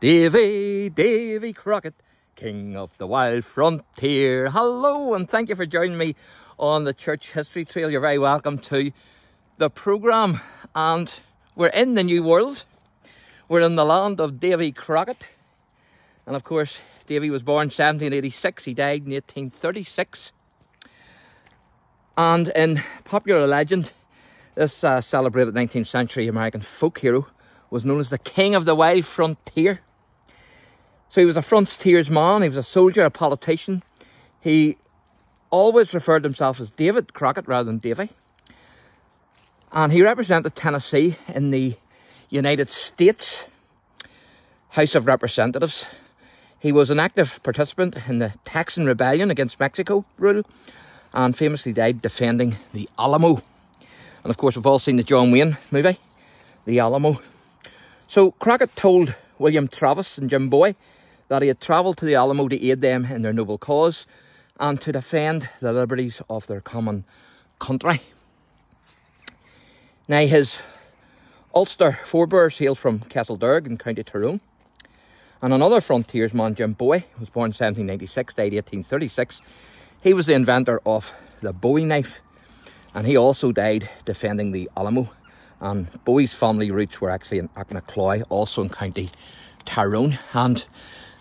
Davy, Davy Crockett, king of the wild frontier. Hello, and thank you for joining me on the Church History Trail. You're very welcome to the programme. And we're in the New World. We're in the land of Davy Crockett. And of course, Davy was born 1786. He died in 1836. And in popular legend, this celebrated 19th century American folk hero was known as the king of the wild frontier. So he was a frontiersman, he was a soldier, a politician. He always referred to himself as David Crockett rather than Davy. And he represented Tennessee in the United States House of Representatives. He was an active participant in the Texan Rebellion against Mexico rule and famously died defending the Alamo. And of course, we've all seen the John Wayne movie, The Alamo. So Crockett told William Travis and Jim Bowie that he had travelled to the Alamo to aid them in their noble cause and to defend the liberties of their common country. Now, his Ulster forebears hailed from Kesselderg in County Tyrone. And another frontiersman, Jim Bowie, was born in 1796, died 1836. He was the inventor of the Bowie knife, and he also died defending the Alamo. And Bowie's family roots were actually in Achnacoy, also in County Tyrone. And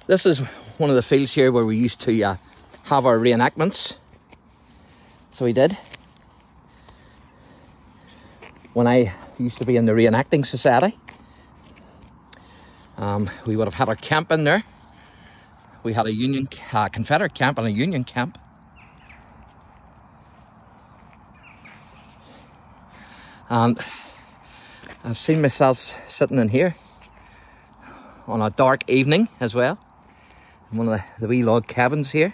this is one of the fields here where we used to have our reenactments. So we did. When I used to be in the reenacting society, we would have had our camp in there. We had a Confederate camp and a Union camp. And I've seen myself sitting in here on a dark evening as well, in one of the wee log cabins here.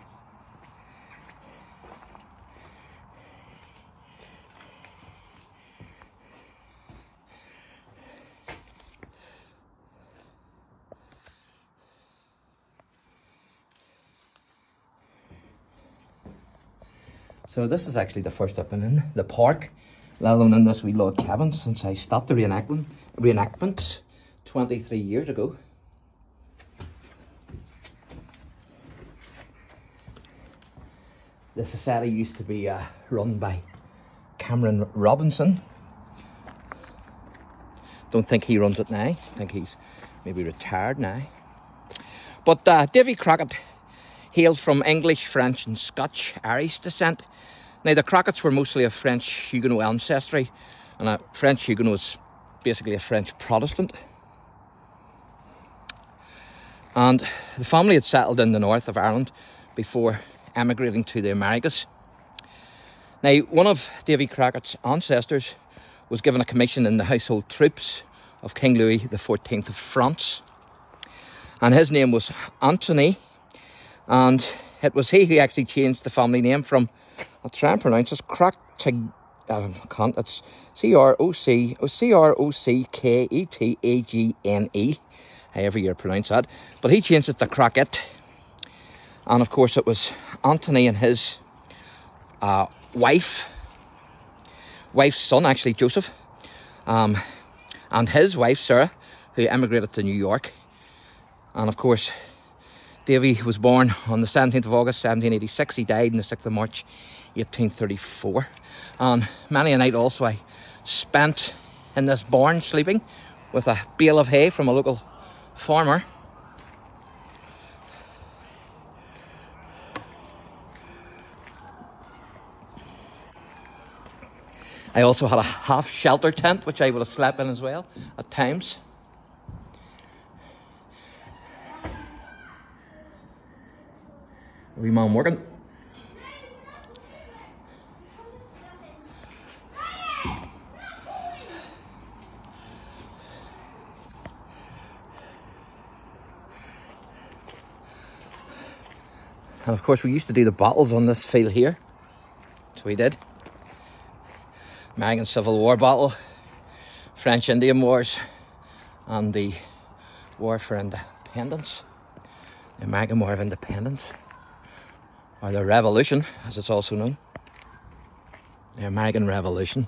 So this is actually the first I've been in the park, let alone in this wee log cabin, since I stopped the reenactments 23 years ago. The society used to be run by Cameron Robinson. Don't think he runs it now. I think he's maybe retired now. But Davy Crockett hails from English, French and Scotch Irish descent. Now, the Crocketts were mostly of French Huguenot ancestry, and a French Huguenot was basically a French Protestant. And the family had settled in the north of Ireland before emigrating to the Americas. Now, one of Davy Crockett's ancestors was given a commission in the household troops of King Louis XIV of France. And his name was Anthony, and it was he who actually changed the family name from, I'll try and pronounce this, it's C-R-O-C-K-E-T-A-G-N-E, however you pronounce that. But he changed it to Crockett. And of course it was Anthony and his wife's son, actually Joseph, and his wife Sarah, who emigrated to New York. And of course Davy was born on the 17th of August 1786. He died on the 6th of March 1834. And many a night also I spent in this barn sleeping with a bale of hay from a local farmer. I also had a half shelter tent which I would have slept in as well at times. Wee man working. And of course we used to do the battles on this field here. So we did. American Civil War battle, French Indian Wars, and the War for Independence. The American War of Independence. Or the Revolution, as it's also known. The American Revolution.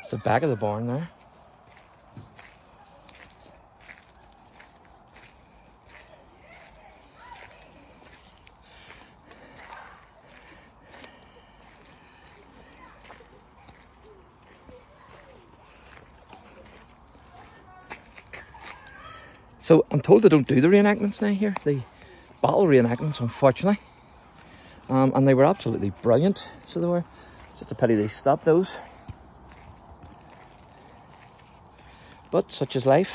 It's the back of the barn there. So I'm told they don't do the reenactments now here, the battle reenactments, unfortunately. And they were absolutely brilliant, so they were. Just a pity they stopped those. But such is life.